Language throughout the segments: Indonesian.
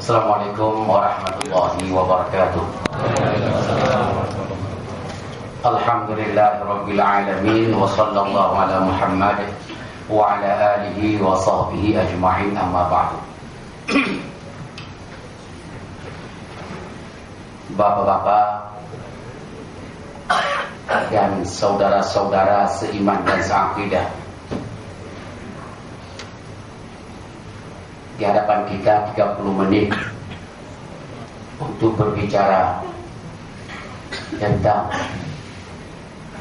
Assalamualaikum warahmatullahi wabarakatuh. Alhamdulillahirabbil alamin wa sallallahu ala Muhammad wa ala alihi wa sahbihi ajma'in, amma ba'du. Bapak-bapak dan saudara-saudara seiman dan seakidah, di hadapan kita 30 menit untuk berbicara tentang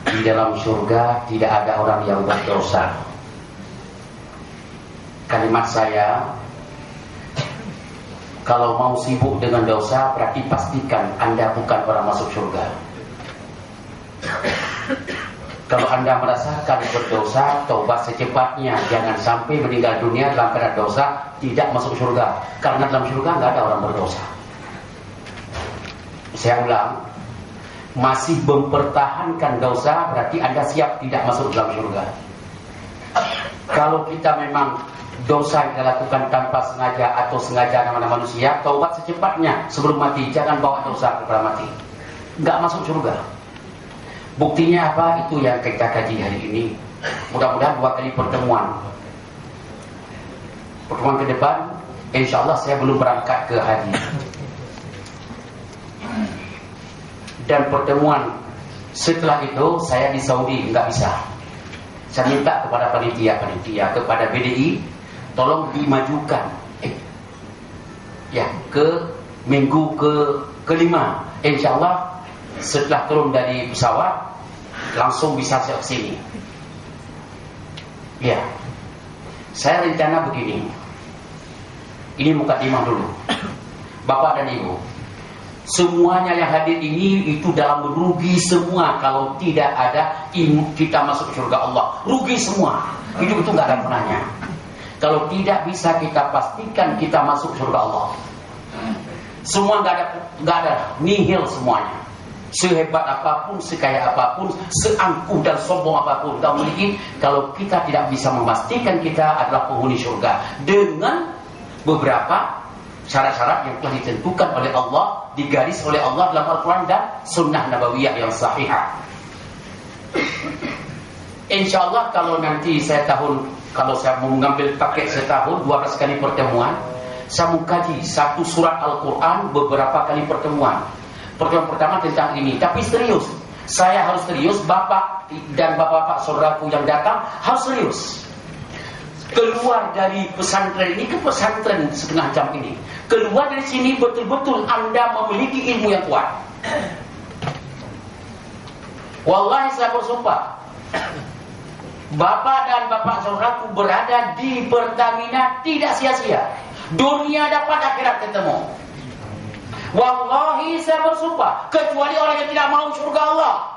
di dalam surga tidak ada orang yang berdosa. Kalimat saya, kalau mau sibuk dengan dosa berarti pastikan Anda bukan orang masuk surga. Kalau Anda merasakan berdosa, taubat secepatnya. Jangan sampai meninggal dunia dalam keadaan dosa, tidak masuk surga. Karena dalam surga nggak ada orang berdosa. Saya ulang, masih mempertahankan dosa berarti Anda siap tidak masuk dalam surga. Kalau kita memang dosa yang kita lakukan tanpa sengaja atau sengaja namanya manusia, taubat secepatnya sebelum mati. Jangan bawa dosa kepada mati. Nggak masuk surga. Buktinya apa? Itu yang kita kaji hari ini. Mudah-mudahan 2 kali pertemuan ke depan, insya Allah saya belum berangkat ke haji. Dan pertemuan setelah itu saya di Saudi nggak bisa. Saya minta kepada panitia kepada BDI, tolong dimajukan ke minggu ke-5. Insya Allah setelah turun dari pesawat langsung bisa ke sini. Ya, saya rencana begini. Ini mukadimah dulu, Bapak dan Ibu. Semuanya yang hadir ini itu dalam rugi semua kalau tidak ada kita masuk surga Allah. Rugi semua. Hidup itu nggak ada gunanya kalau tidak bisa kita pastikan kita masuk surga Allah. Semua nggak ada, nihil semuanya. Sehebat apapun, sekaya apapun, seangkuh dan sombong apapun kita memiliki, kalau kita tidak bisa memastikan kita adalah penghuni surga dengan beberapa syarat-syarat yang telah ditentukan oleh Allah, digaris oleh Allah dalam Al-Quran dan Sunnah Nabawiyah yang sahihah. Insya Allah kalau nanti kalau saya mau mengambil paket setahun 12 kali pertemuan, saya mau kaji satu surat Al-Quran beberapa kali pertemuan. Pertemuan pertama tentang ini, tapi serius. Saya harus serius, Bapak dan Bapak-bapak saudaraku yang datang harus serius. Keluar dari pesantren ini ke pesantren setengah jam ini. Keluar dari sini betul-betul Anda memiliki ilmu yang kuat. Wallahi saya bersumpah, Bapak dan Bapak saudaraku berada di Pertamina tidak sia-sia. Dunia dapat, akhirat ketemu. Wallahi saya bersumpah, kecuali orang yang tidak mau surga Allah.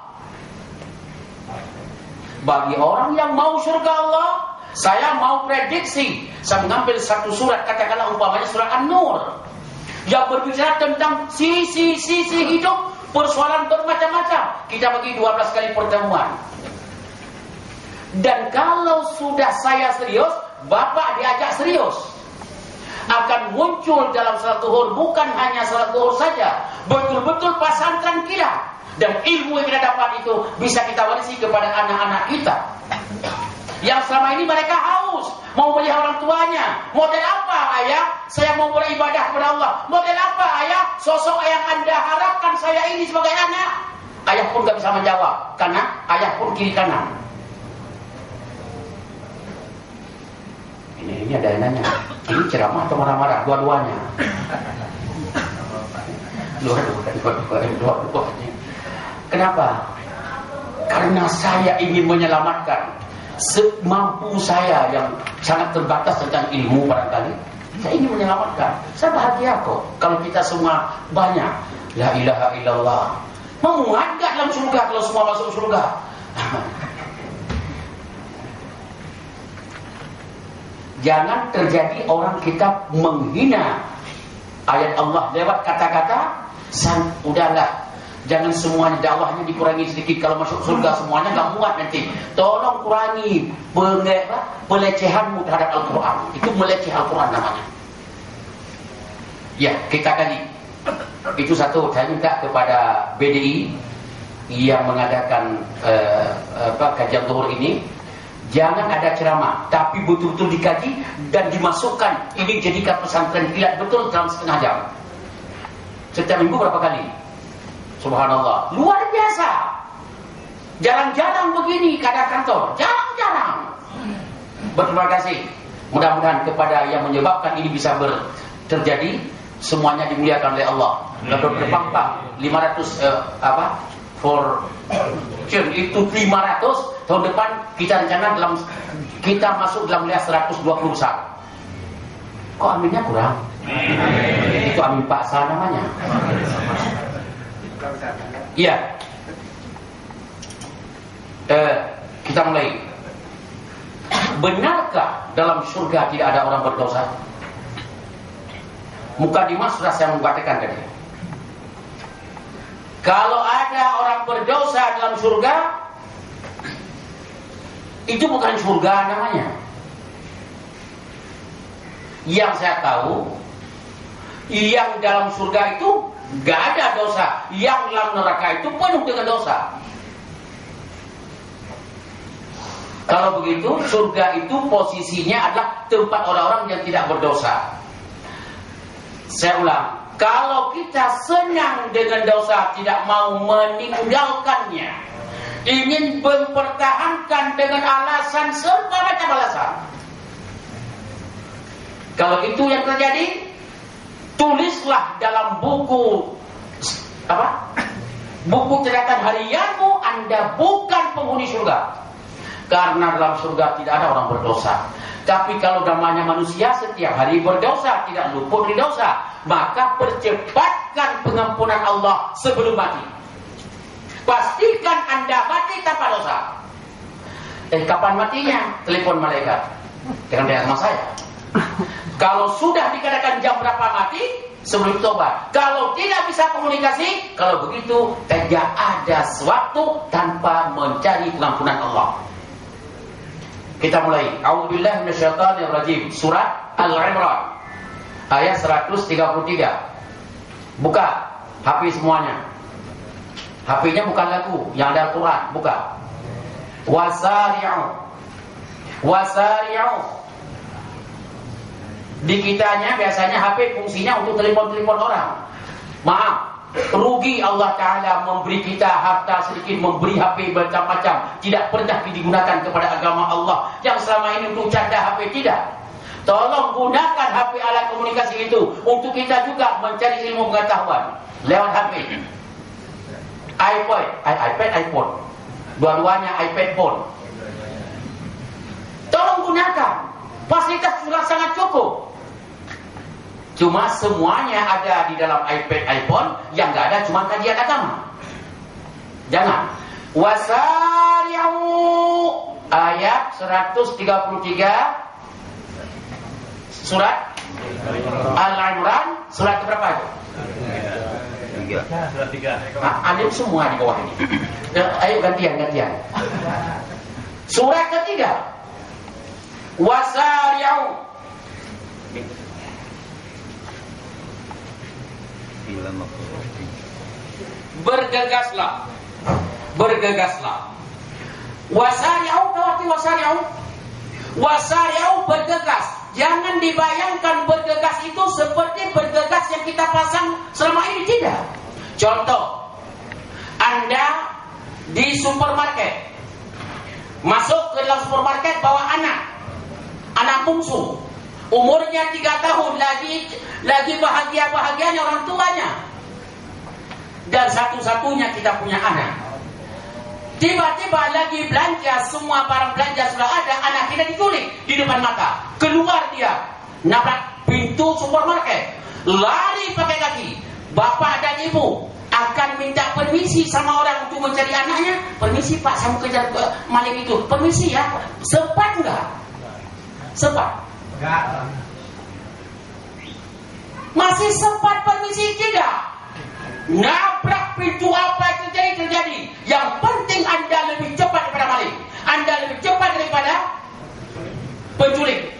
Bagi orang yang mau surga Allah, saya mau prediksi. Saya mengambil satu surat, katakanlah umpamanya surat An-Nur, yang berbicara tentang sisi hidup, persoalan bermacam-macam. Kita bagi 12 kali pertemuan. Dan kalau sudah saya serius, Bapak diajak serius. Akan muncul dalam salat zuhur, bukan hanya salat zuhur saja, betul-betul pesantren kita. Dan ilmu yang kita dapat itu bisa kita warisi kepada anak-anak kita yang selama ini mereka haus mau melihat orang tuanya. Model apa ayah? Saya mau beribadah kepada Allah. Model apa ayah? Sosok yang Anda harapkan saya ini sebagai anak. Ayah pun gak bisa menjawab karena ayah pun kiri kanan. Ini ada yang nanya, ini ceramah atau marah-marah? Dua-duanya. Dua-duanya. Kenapa? Karena saya ingin menyelamatkan semampu saya yang sangat terbatas tentang ilmu barangkali. Saya ingin menyelamatkan. Saya bahagia kok kalau kita semua banyak la ilaha illallah. Memuat gak dalam surga kalau semua masuk surga? Jangan terjadi orang kita menghina ayat Allah lewat kata-kata. Udahlah, jangan semuanya dakwahnya dikurangi sedikit. Kalau masuk surga semuanya nggak muat nanti. Tolong kurangi pelecehanmu terhadap Al-Quran. Itu meleceh Al-Quran namanya. Ya, kita kaji. Itu satu, saya minta kepada BDI yang mengadakan kajian zuhur ini, jangan ada ceramah, tapi betul-betul dikaji dan dimasukkan. Ini jadikan pesantren kilat betul dalam setengah jam. Setiap minggu berapa kali? Subhanallah, luar biasa. Jarang-jarang begini keadaan kantor, jarang-jarang. Berterima kasih. Mudah-mudahan kepada yang menyebabkan ini bisa terjadi, semuanya dimuliakan oleh Allah. Lalu berpangpang 500 for itu 500 tahun depan kita rencana kita masuk dalam wilayah 120 besar. Kok aminnya kurang? Itu amin paksa namanya. Iya. Kita mulai. Benarkah dalam surga tidak ada orang berdosa? Mukadimah sudah saya mengatakan tadi. Kalau ada orang berdosa dalam surga, itu bukan surga namanya. Yang saya tahu, yang dalam surga itu gak ada dosa. Yang dalam neraka itu penuh dengan dosa. Kalau begitu, surga itu posisinya adalah tempat orang-orang yang tidak berdosa. Saya ulang, kalau kita senang dengan dosa, tidak mau meninggalkannya, ingin mempertahankan dengan alasan serba macam alasan, kalau itu yang terjadi, tulislah dalam buku buku catatan harianmu, Anda bukan penghuni surga. Karena dalam surga tidak ada orang berdosa. Tapi kalau namanya manusia setiap hari berdosa, tidak luput dari dosa, maka percepatkan pengampunan Allah sebelum mati. Pastikan Anda mati tanpa dosa. Kapan matinya? Telepon malaikat. Jangan dia sama saya. Kalau sudah dikatakan jam berapa mati, sebelum tobat. Kalau tidak bisa komunikasi, kalau begitu tidak ada sesuatu tanpa mencari pengampunan Allah. Kita mulai. A'udzubillahi minasyaitonirrajim. Surat Al-Imran ayat 133. Buka HP semuanya. HP-nya bukan lagu, yang ada Al-Quran. Buka. Wasari'u. Wasari'u. Di kitanya biasanya HP fungsinya untuk telepon-telepon orang. Maaf, rugi Allah Ta'ala memberi kita harta sedikit, memberi HP macam-macam, tidak pernah digunakan kepada agama Allah. Yang selama ini untuk canda HP tidak. Tolong gunakan HP alat komunikasi itu untuk kita juga mencari ilmu pengetahuan lewat HP. iPad, iPhone, dua-duanya iPad phone. Tolong gunakan. Fasilitas sudah sangat cukup. Cuma semuanya ada di dalam iPad, iPhone, yang nggak ada cuma kajian agama. Jangan. Wasari'u ayat 133 surat Al-Imran, surat berapa itu? Surat 3. Ada semua di bawah ini. Ayo gantian. Surat ketiga. Wasari'u. Bergegaslah. Wasari'u, berarti wasari'u bergegas. Jangan dibayangkan bergegas itu seperti bergegas yang kita pasang selama ini, tidak. Contoh, Anda di supermarket, masuk ke dalam supermarket bawa anak bungsu, umurnya 3 tahun, lagi bahagia-bahagianya orang tuanya, dan satu-satunya kita punya anak. Tiba-tiba lagi belanja, semua barang belanja sudah ada, anak kita diculik di depan mata. Keluar dia, nabrak pintu supermarket, lari pakai kaki. Bapak dan ibu akan minta permisi sama orang untuk mencari anaknya. Permisi Pak, saya mau kejar maling itu. Permisi ya, sempat enggak? Sempat? Enggak. Masih sempat permisi tidak? Nabrak pintu, apa yang terjadi. Yang penting Anda lebih cepat daripada maling, Anda lebih cepat daripada penculik.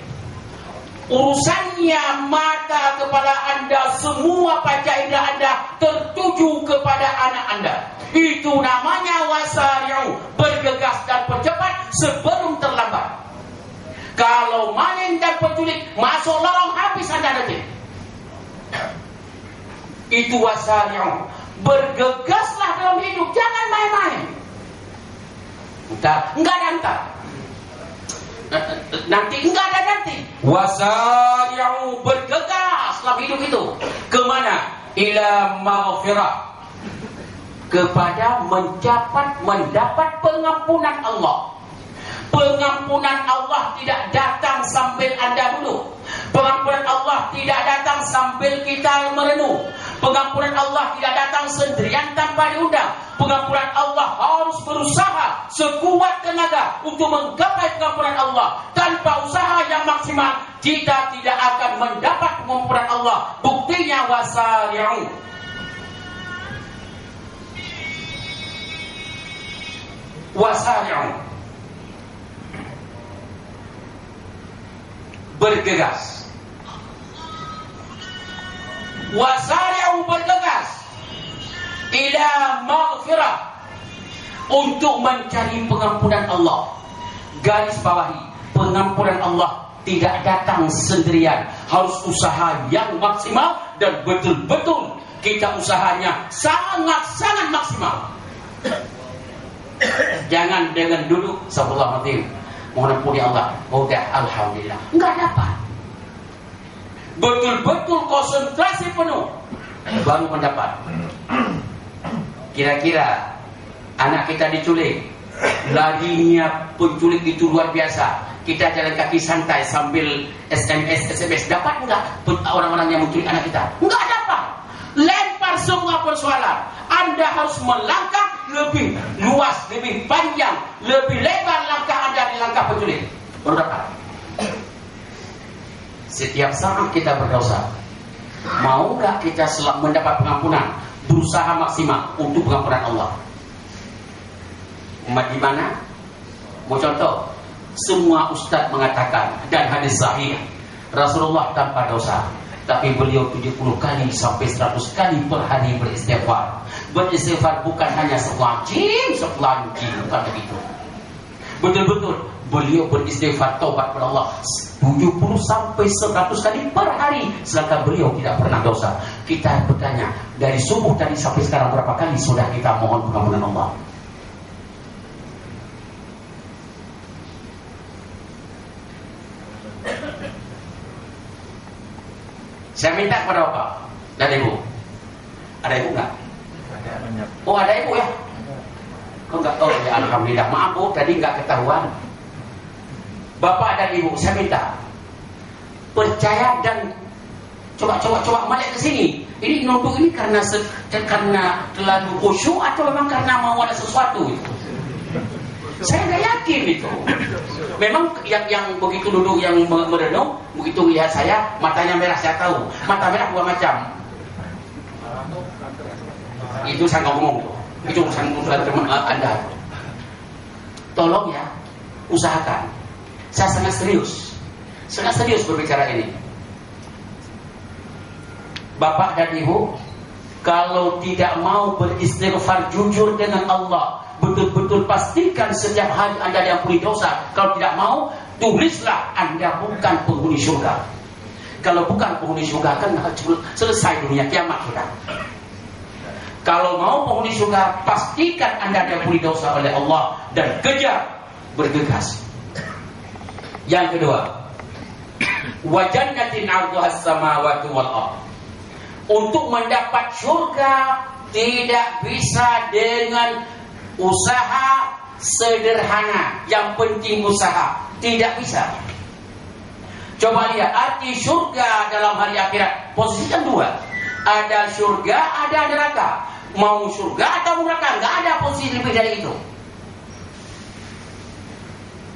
Urusannya mata kepada kepala Anda, semua panca indera Anda tertuju kepada anak Anda. Itu namanya wasari'u, bergegas dan percepat sebelum terlambat. Kalau maling dan penculik masuk lorong, habis Anda nanti. Itu wasari'u. Bergegaslah dalam hidup, jangan main-main. Enggak ada entar. Nanti enggak ada nanti. Wasari'u, bergegas dalam hidup itu. Kemana? Ila maghfirah, kepada mendapat pengampunan Allah. Pengampunan Allah tidak datang sambil Anda duduk. Pengampunan Allah tidak datang sambil kita merenung. Pengampunan Allah tidak datang sendirian tanpa diundang. Pengampunan Allah harus berusaha sekuat tenaga untuk menggapai pengampunan Allah. Tanpa usaha yang maksimal, kita tidak akan mendapat pengampunan Allah. Buktinya wasari'u. Wasari'u, bergegas. Wasari'u, bergegas ila maghfirah, untuk mencari pengampunan Allah. Garis bawahi, pengampunan Allah tidak datang sendirian, harus usaha yang maksimal dan betul-betul kita usahanya sangat-sangat maksimal. Jangan dengan duduk sabullah mati, mohon ampuni Allah, udah alhamdulillah, enggak dapat. Betul-betul konsentrasi penuh baru mendapat. Kira-kira anak kita diculik, larinya penculik itu luar biasa. Kita jalan kaki santai sambil SMS, dapat enggak orang-orang yang menculik anak kita? Enggak dapat. Lempar semua persoalan. Anda harus melangkah lebih luas, lebih panjang, lebih lebar langkah Anda di langkah penculik, baru dapat. Setiap saat kita berdosa, mau nggak kita mendapat pengampunan? Berusaha maksimal untuk pengampunan Allah. Umat di mana? Mau contoh? Semua ustaz mengatakan, dan hadis sahih, Rasulullah tanpa dosa, tapi beliau 70 kali sampai 100 kali per hari beristighfar. Beristighfar bukan hanya selajim, bukan begitu. Betul-betul beliau beristighfar taubat kepada Allah 70 sampai 100 kali per hari, sedangkan beliau tidak pernah dosa. Kita bertanya, dari subuh tadi sampai sekarang berapa kali sudah kita mohon pengampunan Allah? Saya minta kepada Bapak dan Ibu. Ada Ibu enggak? Oh, ada Ibu ya? Kok enggak tahu ya? Alhamdulillah. Maaf Bu, tadi enggak ketahuan. Bapak dan Ibu, saya minta percaya dan coba melihat ke sini. Ini nunduk ini karena terlalu khusyuk atau memang karena mau ada sesuatu itu? Saya nggak yakin itu. Memang yang begitu duduk yang merenung, begitu lihat saya, matanya merah, saya tahu. Mata merah dua macam. Itu saya ngomong tuh. Itu urusan teman Anda. Tolong ya, usahakan. Saya sangat serius berbicara ini. Bapak dan Ibu, kalau tidak mau beristighfar jujur dengan Allah, betul-betul pastikan setiap hari Anda diampuni dosa. Kalau tidak mau, tulislah Anda bukan penghuni surga. Kalau bukan penghuni surga, kan selesai dunia kiamat sudah. Kalau mau penghuni surga, pastikan Anda diampuni dosa oleh Allah dan kejar, bergegas. Yang kedua, wa jannatin 'arduhas samawati wal ardh. Untuk mendapat surga tidak bisa dengan usaha sederhana, yang penting usaha. Tidak bisa. Coba lihat arti surga dalam hari akhirat. Posisinya dua. Ada surga, ada neraka. Mau surga atau neraka, nggak ada posisi lebih dari itu.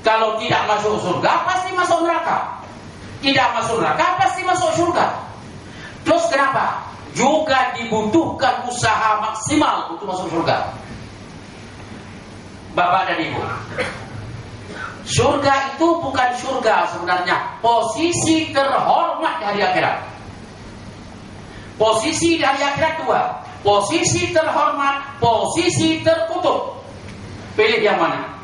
Kalau tidak masuk surga, pasti masuk neraka. Tidak masuk neraka, pasti masuk surga. Terus kenapa? Juga dibutuhkan usaha maksimal untuk masuk surga. Bapak dan Ibu, surga itu bukan surga sebenarnya, posisi terhormat di hari akhirat. Posisi dari akhirat dua. Posisi terhormat, posisi terkutuk. Pilih yang mana?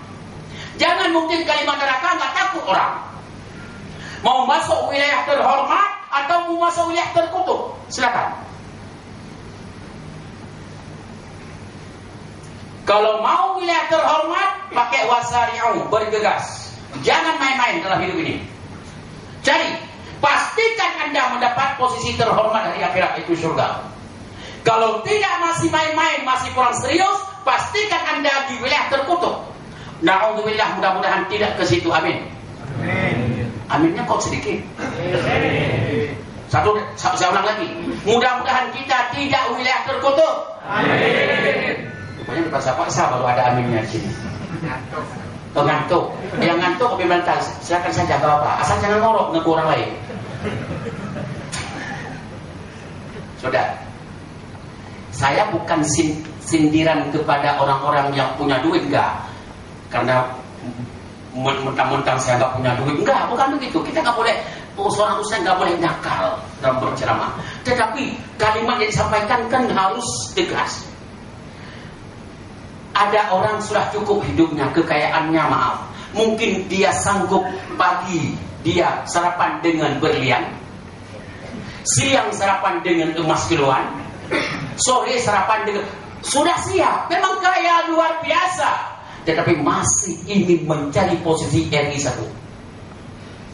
Jangan mungkin kalimat neraka nggak takut orang. Mau masuk wilayah terhormat atau mau masuk wilayah terkutuk? Silakan. Kalau mau wilayah terhormat, pakai wasari'u, bergegas. Jangan main-main dalam hidup ini. Jadi, pastikan Anda mendapat posisi terhormat dari akhirat, itu surga. Kalau tidak, masih main-main, masih kurang serius, pastikan Anda di wilayah terkutuk. Na'udzubillah, mudah-mudahan tidak ke situ. Amin. Amin. Aminnya kok sedikit. Saya ulang lagi. Mudah-mudahan kita tidak wilayah terkutuk. Amin. Rupanya dipaksa-paksa baru ada aminnya di sini. Ngantuk. Yang ngantuk kopi mental, silakan saja, gak apa-apa. Asal jangan ngorok ngeku orang lain. Sudah. Saya bukan sindiran kepada orang-orang yang punya duit, enggak. Karena mentang-mentang saya nggak punya duit, enggak, bukan begitu. Kita nggak boleh, seorang ustaz nggak boleh nakal dalam berceramah. Tetapi kalimat yang disampaikan kan harus tegas. Ada orang sudah cukup hidupnya, kekayaannya, maaf. Mungkin dia sanggup pagi dia sarapan dengan berlian, siang sarapan dengan emas kiloan, sore sarapan dengan, sudah siap, memang kaya luar biasa. Tetapi masih ingin mencari posisi RI 1.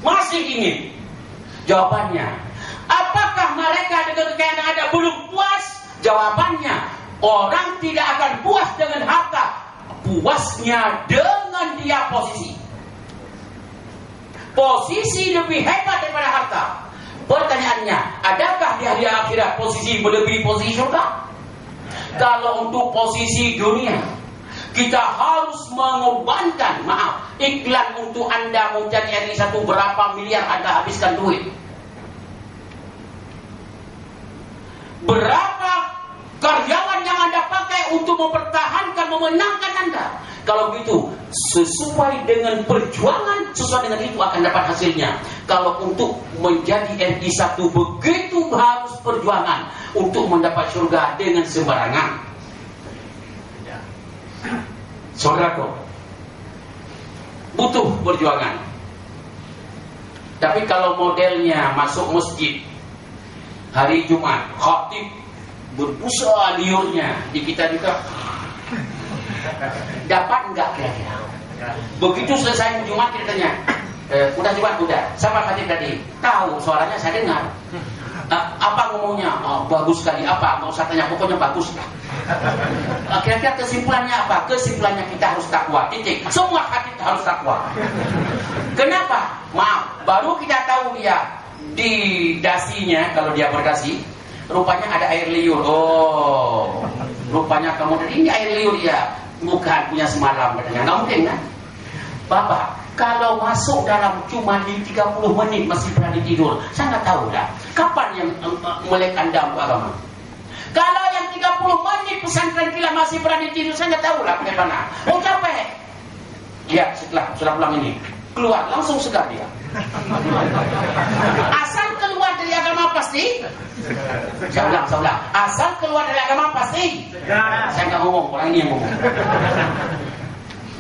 Masih ingin. Jawabannya, apakah mereka dengan kekayaan yang ada belum puas? Jawabannya, orang tidak akan puas dengan harta. Puasnya dengan dia posisi. Posisi lebih hebat daripada harta. Pertanyaannya, adakah di hari akhirat posisi melebihi posisi surga? Kalau untuk posisi dunia, kita harus mengorbankan, maaf, iklan untuk Anda mau jadi RI 1, berapa miliar Anda habiskan duit. Berapa karyawan yang Anda pakai untuk mempertahankan, memenangkan Anda. Kalau begitu, sesuai dengan perjuangan, sesuai dengan itu akan dapat hasilnya. Kalau untuk menjadi RI 1, begitu harus perjuangan untuk mendapat surga dengan sembarangan. Saudaraku, butuh perjuangan. Tapi kalau modelnya masuk masjid hari Jumat, khatib berbusa liurnya di kita juga, dapat enggak kira-kira? Begitu selesai Jumat kita tanya, udah Jumat, udah. Sama khatib tadi, tahu suaranya saya dengar. Apa ngomongnya? Oh, bagus sekali. Apa? Nggak usah tanya, pokoknya bagus. Kira-kira kesimpulannya apa? Kesimpulannya kita harus takwa. Titik. Semua hati harus takwa. Kenapa? Maaf, baru kita tahu dia di dasinya, kalau dia berdasi, rupanya ada air liur. Oh, rupanya kamu ini air liur ya. Bukan punya semalam katanya. Nggak mungkin kan? Bapak, kalau masuk dalam cuma di 30 menit masih berani tidur, saya nggak tahu dah. Kapan yang melek Anda untuk agama? Kalau yang 30 menit pesantren kilat masih berani tidur, saya nggak tahu lah bagaimana. Oh capek. Lihat setelah sudah pulang ini, keluar langsung segar dia. Asal keluar dari agama pasti. Saya ulang. Asal keluar dari agama pasti. Saya nggak ngomong, orang ini yang ngomong.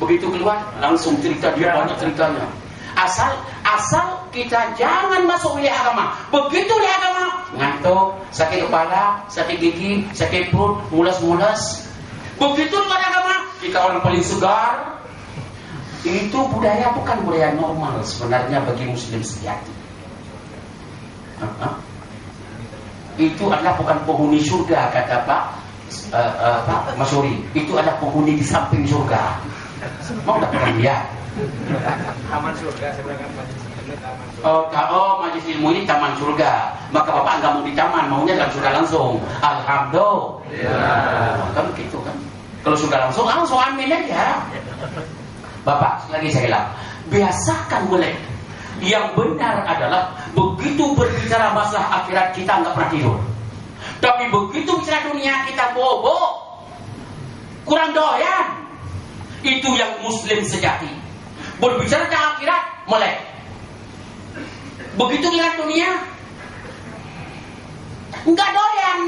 Begitu keluar langsung cerita, dia banyak ceritanya. Asal kita jangan masuk wilayah agama. Begitu wilayah agama, ngantuk, sakit kepala, sakit gigi, sakit perut, mulas-mulas. Begitu wilayah agama, kita orang paling segar. Itu budaya bukan budaya normal sebenarnya bagi muslim sejati. Itu adalah bukan penghuni surga, kata Pak Masyuri. Itu adalah penghuni di samping surga. Mau tak pernah lihat? Taman surga sebenarnya. Majelis ilmu ini taman surga. Maka Bapak nggak mau di taman, maunya dalam surga langsung. Alhamdulillah. Kan begitu kan? Kalau surga langsung amin aja. Bapak, lagi saya bilang, biasakan boleh. Yang benar adalah begitu berbicara masalah akhirat kita nggak pernah tidur. Tapi begitu bicara dunia kita bobo, kurang doyan. Itu yang muslim sejati. Berbicara tentang akhirat melek. Begitu lihat dunia, enggak doyan.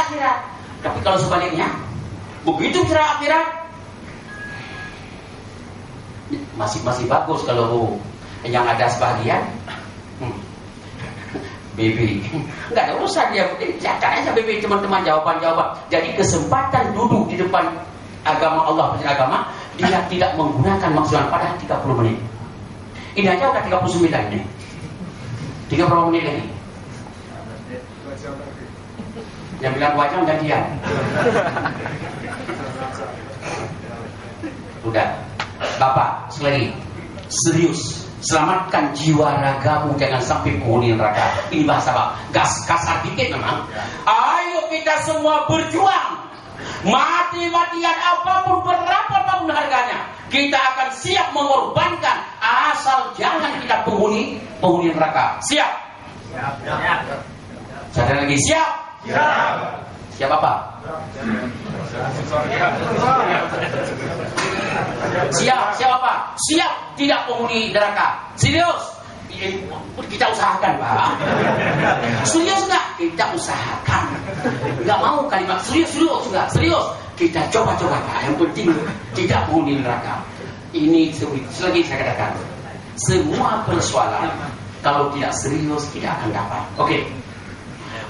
akhirat. Tapi kalau sebaliknya, begitu bicara akhirat, masih bagus kalau yang ada sebagian. BB, nggak ada urusan dia, catat aja BB teman-teman jawaban. Jadi kesempatan duduk di depan agama Allah, agama, dia tidak menggunakan maksudan pada 30 menit. Ini aja udah 39 menit. 30 menit lagi. Yang bilang 2 jam gantian. Udah. Bapak, sekali lagi, serius, selamatkan jiwa ragamu, jangan sampai penghuni neraka. Ini bahasa Pak, kasar dikit memang. Ayo kita semua berjuang, mati-matian apapun, berapapun harganya, kita akan siap mengorbankan, asal jangan kita penghuni neraka. Siap? Siap. Saya lagi siap? Siap. Siap apa? Siap apa? Siap tidak penghuni neraka. Serius? Kita usahakan, Pak. Serius nggak? Kita usahakan. Nggak mau kalimat serius nggak? Serius. Kita coba Pak. Yang penting tidak penghuni neraka. Ini selagi saya katakan, semua persoalan kalau tidak serius tidak akan dapat. Oke.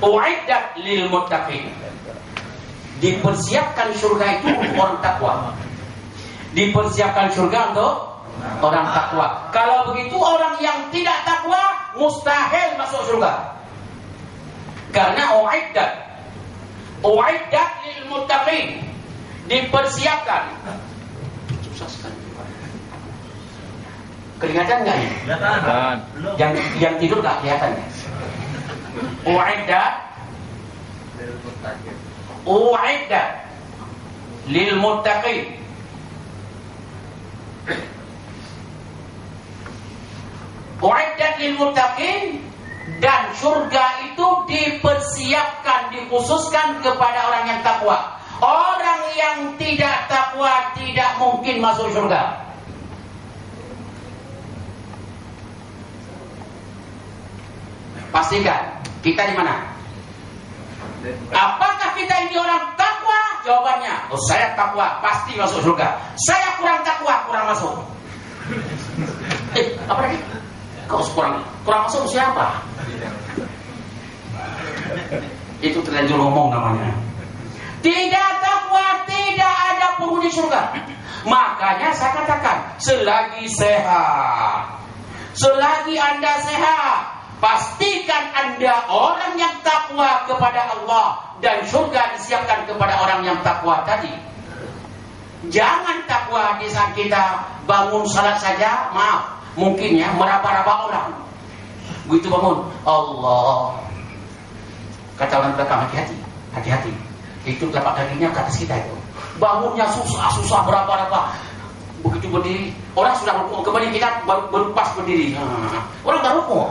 Uiddat lil muttaqin. Dipersiapkan surga itu untuk orang takwa. Dipersiapkan surga untuk orang takwa. Kalau begitu orang yang tidak takwa mustahil masuk surga. Karena uiddat lil muttaqin, dipersiapkan. Susah sekali. Kelihatan nggak ya? Kelihatan. Yang tidur nggak kelihatan ya? Uiddat lil muttaqin. Uiddat lil muttaqin, dan surga itu dipersiapkan, dikhususkan kepada orang yang takwa. Orang yang tidak takwa tidak mungkin masuk surga. Pastikan kita di mana? Apakah kita ini orang takwa? Jawabannya, oh saya takwa, pasti masuk surga. Saya kurang takwa, kurang masuk. Apa lagi? Kau kurang masuk siapa? Itu terlanjur ngomong namanya. Tidak takwa, tidak ada penghuni surga. Makanya saya katakan, selagi sehat, selagi Anda sehat, pastikan Anda orang yang takwa kepada Allah, dan surga disiapkan kepada orang yang takwa tadi. Jangan takwa di saat kita bangun salat saja, maaf, mungkin ya meraba-raba orang. Begitu bangun, Allah, kata orang belakang, hati-hati. Itu telapak kakinya ke atas kita itu. Bangunnya susah beraba-raba. Begitu berdiri, orang sudah rukuk kembali, kita baru pas berdiri. Orang dah rukuk.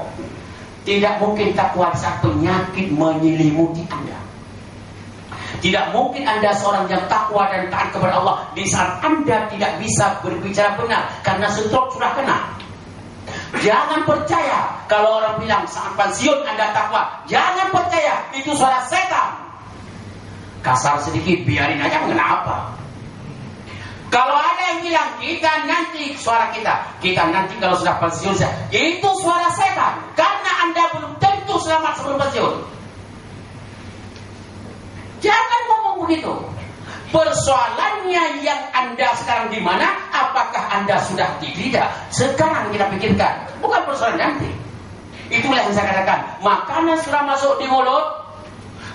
Tidak mungkin takwa saat penyakit menyelimuti Anda. Tidak mungkin Anda seorang yang takwa dan taat kepada Allah di saat Anda tidak bisa berbicara benar karena stroke sudah kena. Jangan percaya kalau orang bilang saat pensiun Anda takwa. Jangan percaya, itu suara setan. Kasar sedikit, biarin aja, kenapa? Kalau ada yang bilang kita nanti, suara kita nanti kalau sudah pensiun, itu suara setan. Karena Anda belum tentu selamat sebelum pensiun. Jangan ngomong begitu. Persoalannya yang Anda sekarang di mana? Apakah Anda sudah tidak? Sekarang kita pikirkan, bukan persoalan nanti. Itulah yang saya katakan. Makanan sudah masuk di mulut,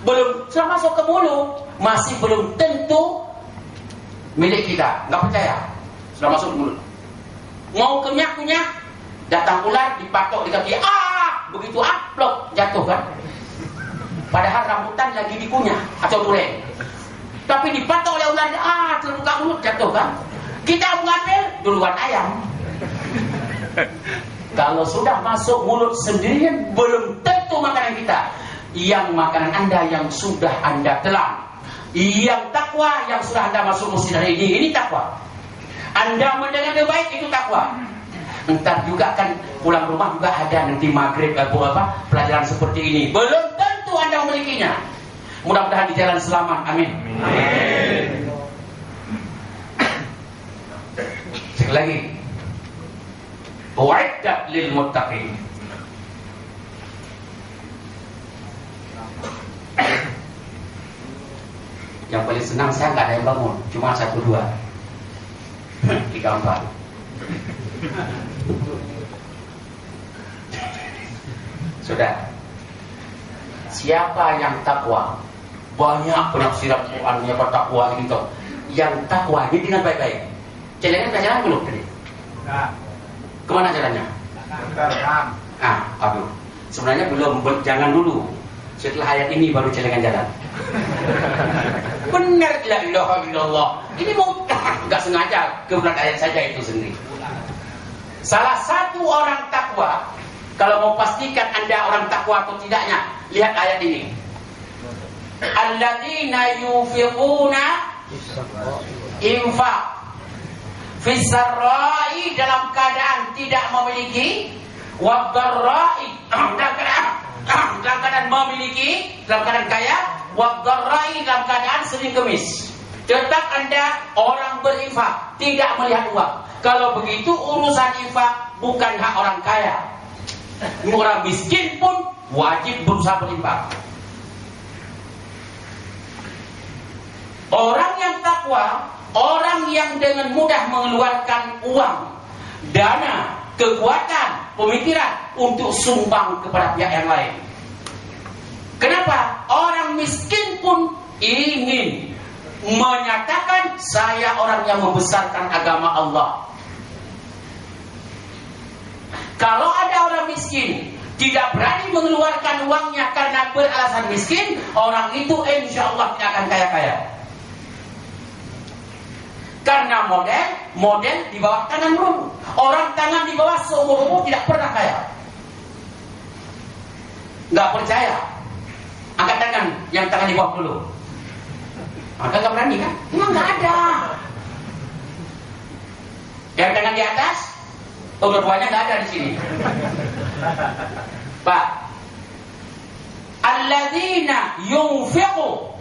belum sudah masuk ke mulut, masih belum tentu milik kita. Nggak percaya? Sudah masuk ke mulut. Mau kunyah, datang ular dipatok di kaki. Begitu plok, jatuh kan? Padahal rambutan lagi dikunyah atau durian. Tapi dipatok oleh ular, terbuka mulut, jatuh kan? Kita mengambil duluan ayam. Kalau sudah masuk mulut sendirian, belum tentu makanan kita. Yang makanan Anda yang sudah Anda telan, yang takwa yang sudah Anda masuk masjid hari ini takwa. Anda mendengar yang baik, itu takwa. Entar juga kan pulang rumah juga ada nanti maghrib pelajaran seperti ini. Belum tentu Anda memilikinya. Mudah-mudahan di jalan selamat. Amin. Sekali lagi, uiddat lil muttaqin. Yang paling senang saya nggak ada yang bangun, cuma 1, 2, 3, 4. Sudah. Siapa yang takwa? Banyak penafsiran Quran yang bertakwa gitu. Yang takwa ini dengan baik-baik. Jalannya udah jalan belum tadi? Enggak. Kemana jalannya? Aduh. Sebenarnya belum. Jangan dulu. Setelah ayat ini baru jalan. Benar, la ilaha illallah. Ini mau nggak sengaja kebetulan ayat saja itu sendiri. Salah satu orang takwa, kalau mau pastikan Anda orang takwa atau tidaknya, lihat ayat ini. Alladzina yunfiquna infaq fis sarra'i, dalam keadaan tidak memiliki, wad-dharra'i dalam keadaan memiliki, dalam keadaan kaya, wad-dharra'i dalam keadaan sering kemis. Tetap Anda orang berinfak, tidak melihat uang. Kalau begitu urusan infak bukan hak orang kaya. Orang miskin pun wajib berusaha berinfak. Orang yang takwa, orang yang dengan mudah mengeluarkan uang, dana, kekuatan, pemikiran untuk sumbang kepada pihak yang lain. Kenapa? Orang miskin pun ingin menyatakan saya orang yang membesarkan agama Allah. Kalau ada orang miskin tidak berani mengeluarkan uangnya karena beralasan miskin, orang itu insya Allah tidak akan kaya-kaya. Karena model di bawah tangan dulu. Orang tangan di bawah seumur-umur tidak pernah kaya. Nggak percaya? Angkat tangan yang tangan di bawah dulu. Maka nggak berani kan? Nggak ada. Yang tangan di atas, dua-duanya nggak ada di sini. Pak, alladzina yunfiqun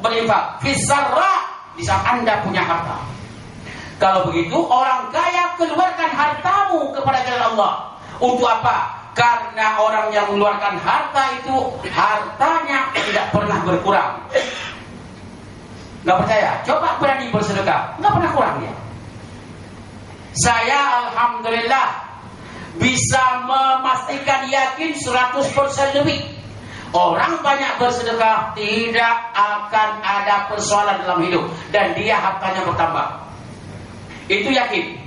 berinfak fisarra, di saat Anda punya harta. Kalau begitu orang kaya keluarkan hartamu kepada jalan Allah. Untuk apa? Karena orang yang mengeluarkan harta itu hartanya tidak pernah berkurang. Nggak percaya? Coba berani bersedekah, nggak pernah kurang dia. Saya alhamdulillah bisa memastikan yakin 100% lebih. Orang banyak bersedekah tidak akan ada persoalan dalam hidup dan dia hartanya bertambah. Itu yakin.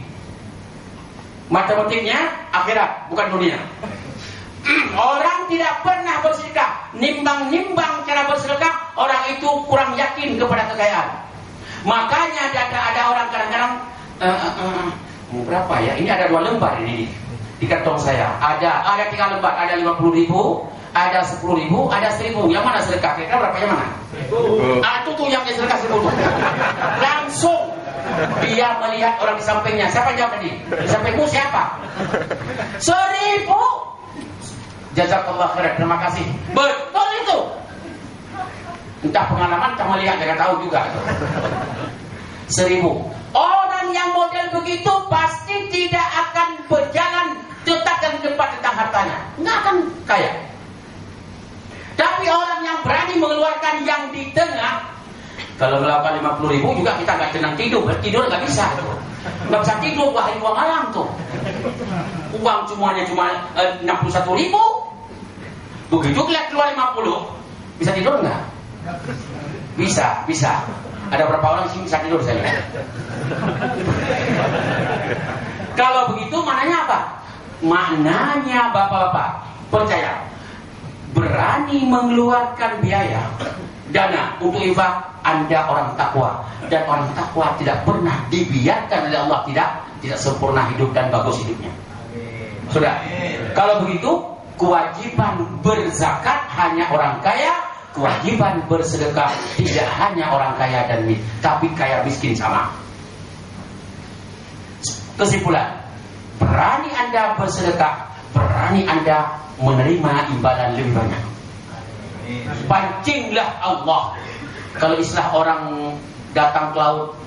Matematiknya akhirat, bukan dunia. Orang tidak pernah bersedekah, nimbang-nimbang cara bersedekah, orang itu kurang yakin kepada kekayaan. Makanya ada orang kadang-kadang berapa ya? Ini ada 2 lembar ini di kantong saya. Ada 3 lembar, ada 50.000, ada 10.000, ada 1.000. Yang mana sedekah? Kira-kira berapa yang mana? 1.000. Itu tuh yang sedekah 1.000 tuh. Langsung dia melihat orang di sampingnya. Siapa yang jawab tadi? Di sampingmu siapa? 1.000. Jazakallah khairan, terima kasih. Betul itu. Entah pengalaman, entah melihat, jangan tahu juga. 1.000. Orang yang model begitu pasti tidak akan berjalan tetap dan debat tentang hartanya. Nggak akan kaya. Tapi orang yang berani mengeluarkan yang di tengah, kalau melakukan 50.000 juga kita nggak tenang tidur nggak bisa. Nggak bisa tidur, wahai 2 malam tuh. Uang cuma 61.000. Begitu keluar 50, bisa tidur nggak? Bisa. Ada berapa orang sih bisa tidur saya? Kalau begitu maknanya apa? Maknanya bapak-bapak percaya, berani mengeluarkan biaya dana untuk infak, Anda orang takwa, dan orang takwa tidak pernah dibiarkan oleh Allah tidak sempurna hidup dan bagus hidupnya. Sudah. Kalau begitu, kewajiban berzakat hanya orang kaya, kewajiban bersedekah tidak hanya orang kaya dan miskin, tapi kaya miskin sama. Kesimpulan, berani Anda bersedekah, berani Anda menerima imbalan lebih banyak. Pancinglah Allah. Kalau istilah orang datang ke laut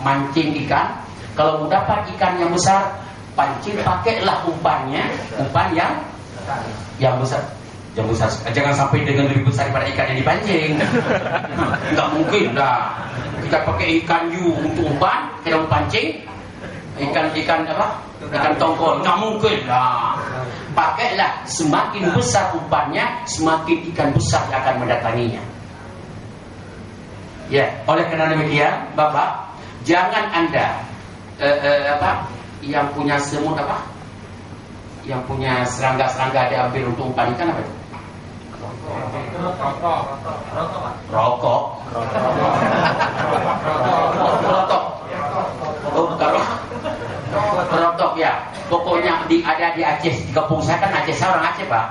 mancing ikan, kalau mau dapat ikan yang besar, pancing pakailah umpan yang besar. Jangan sampai dengan lebih besar daripada ikan yang dipancing. Enggak mungkin dah. Kita pakai ikan yu untuk umpan, kita mau pancing ikan tongkol, enggak mungkin dah. Pakailah, semakin besar umpannya, semakin ikan besar yang akan mendatanginya. Ya, oleh karena demikian, Bapak, jangan Anda yang punya semut yang punya serangga diambil untuk umpan ikan apa itu? Rokok. Oh, bukan rotok ya. Pokoknya ada di Aceh, di kampung saya kan Aceh, saya orang Aceh, Pak.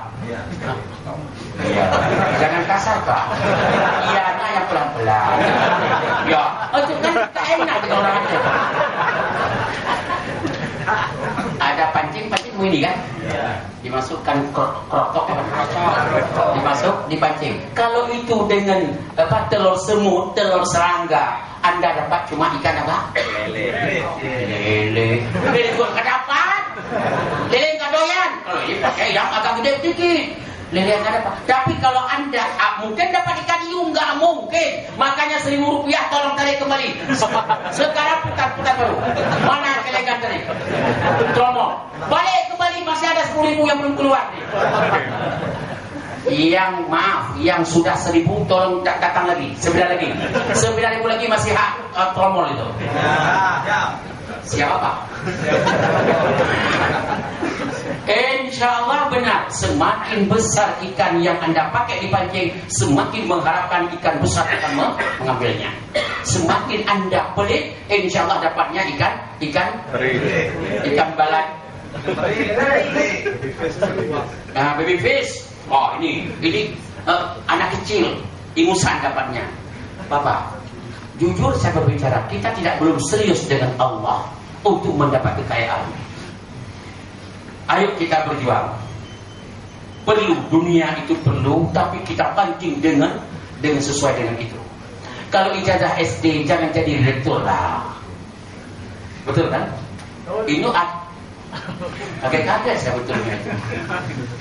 Iya. Jangan kasar, Pak. Iya, yang pelan-pelan. Ya, itu kan tak enak dengan orang Aceh. Ada pancing ini kan? Dimasukkan krotok dimasuk, dipancing. Kalau itu dengan telur semut, telur serangga, Anda dapat cuma ikan apa? Lele juga nggak dapat. Lele nggak doyan. Kalau ini pakai yang agak gede sedikit. Lele nggak dapat. Tapi kalau Anda mungkin dapat ikan hiu, nggak mungkin. Makanya Rp1.000 tolong tarik kembali. Sekarang putar baru. Mana kelegan tadi? Tromol. Balik kembali, masih ada 10.000 yang belum keluar nih. Yang sudah 1.000 tolong datang lagi. 9.000 lagi masih hak tromol itu. Siapa? Insya Allah benar. Semakin besar ikan yang Anda pakai dipancing, semakin mengharapkan ikan besar akan mengambilnya. Semakin Anda pelit, insya Allah dapatnya ikan balat. Baby fish. Oh ini anak kecil, ingusan dapatnya. Bapak, jujur saya berbicara, kita belum serius dengan Allah untuk mendapat kekayaan. Ayo kita berjuang. Perlu, dunia itu perlu, tapi kita pancing dengan sesuai dengan itu. Kalau ijazah SD jangan jadi direktur lah. Betul kan? Ini agak kaget saya betulnya itu.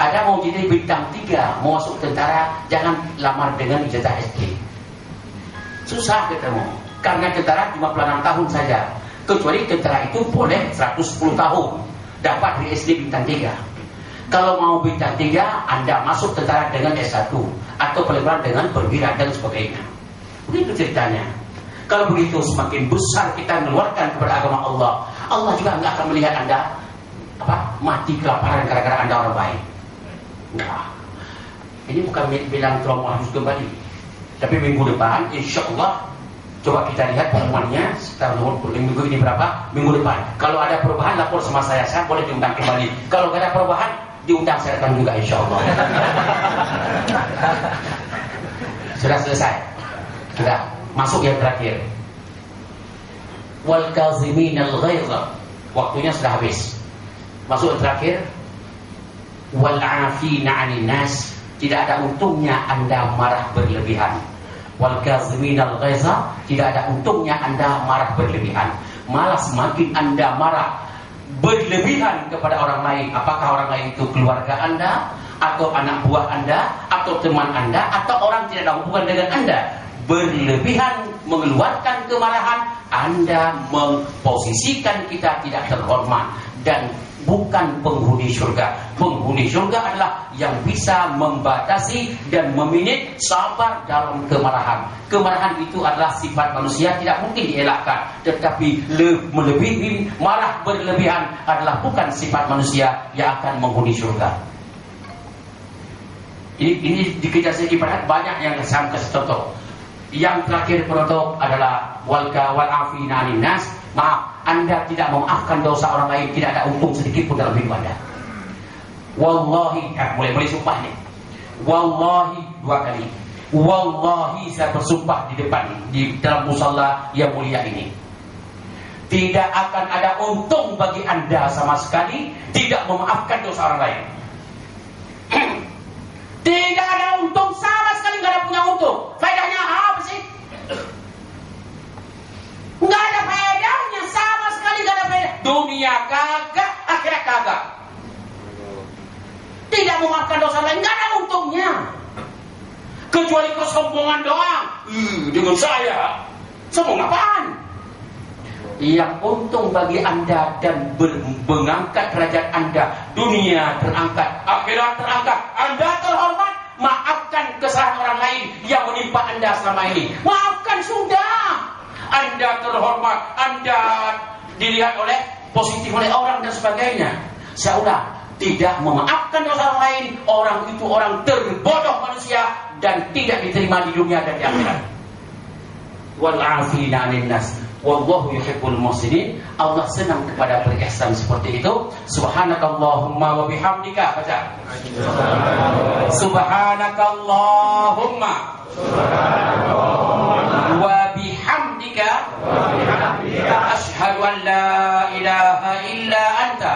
Ada mau jadi bintang 3, mau masuk tentara, jangan lamar dengan ijazah SD. Susah ketemu. Karena tentara 56 tahun saja. Kecuali tentara itu boleh 110 tahun. Dapat di SD bintang 3. Kalau mau bintang 3, Anda masuk tentara dengan S1 atau paling dengan perwira dan sebagainya. Begitu ceritanya. Kalau begitu semakin besar kita mengeluarkan kepada agama Allah, Allah juga nggak akan melihat Anda mati kelaparan gara-gara Anda orang baik. Nah, ini bukan bilang trauma harus kembali, tapi minggu depan insya Allah coba kita lihat pertemuannya. Sekarang minggu ini berapa? Minggu depan. Kalau ada perubahan lapor sama saya boleh diundang kembali. Kalau nggak ada perubahan, diundang saya datang juga insya Allah. Sudah selesai. Sudah masuk yang terakhir. Wal kaziminal ghaidha. Waktunya sudah habis. Masuk yang terakhir. Wal 'afina 'anil nas. Tidak ada untungnya Anda marah berlebihan. Wal kaziminal ghaidha, tidak ada untungnya Anda marah berlebihan. Malah semakin Anda marah berlebihan kepada orang lain, apakah orang lain itu keluarga Anda, atau anak buah Anda, atau teman Anda, atau orang tidak ada hubungan dengan Anda, berlebihan mengeluarkan kemarahan, Anda memposisikan kita tidak terhormat dan bukan penghuni surga. Penghuni surga adalah yang bisa membatasi dan meminit sabar dalam kemarahan. Kemarahan itu adalah sifat manusia, tidak mungkin dielakkan. Tetapi melebihi, marah berlebihan adalah bukan sifat manusia yang akan menghuni surga. Ini dikejar ibarat banyak yang saya kasih contoh. Yang terakhir penutup adalah wal 'afina 'anil nas. Maaf, Anda tidak memaafkan dosa orang lain, tidak ada untung sedikit pun dalam hidup Anda. Wallahi, boleh sumpah nih. Wallahi 2 kali. Wallahi saya bersumpah di dalam musalla yang mulia ini. Tidak akan ada untung bagi Anda sama sekali tidak memaafkan dosa orang lain. Tidak ada untung sama dunia kagak, akhirat kagak. Tidak memaafkan dosa lain, nggak ada untungnya. Kecuali kesombongan doang. Dengan saya, sombong apaan? Yang untung bagi Anda dan mengangkat derajat Anda, dunia terangkat, akhirat terangkat, Anda terhormat. Maafkan kesalahan orang lain yang menimpa Anda selama ini. Maafkan sudah. Anda terhormat, Anda dilihat oleh positif oleh orang dan sebagainya. Sudah, tidak memaafkan dosa orang lain, orang itu orang terbodoh manusia dan tidak diterima di dunia dan di akhirat. Wal 'afina 'anil nas. Wallahu yuhibbul muhsinin. Allah senang kepada berihsan seperti itu. Subhanakallahumma wa bihamdika. Baca. Subhanakallahumma wa bihamdika asyhadu an la ilaha illa anta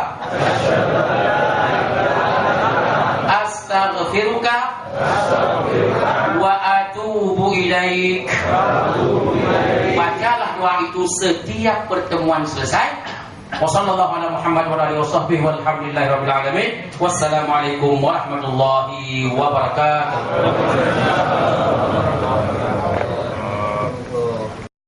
astaghfiruka wa atubu ilaik. Bacalah doa itu setiap pertemuan selesai. Wassallallahu ala Muhammad wa alihi washabbihi walhamdulillahi rabbil alamin. Wassalamualaikum warahmatullahi wabarakatuh.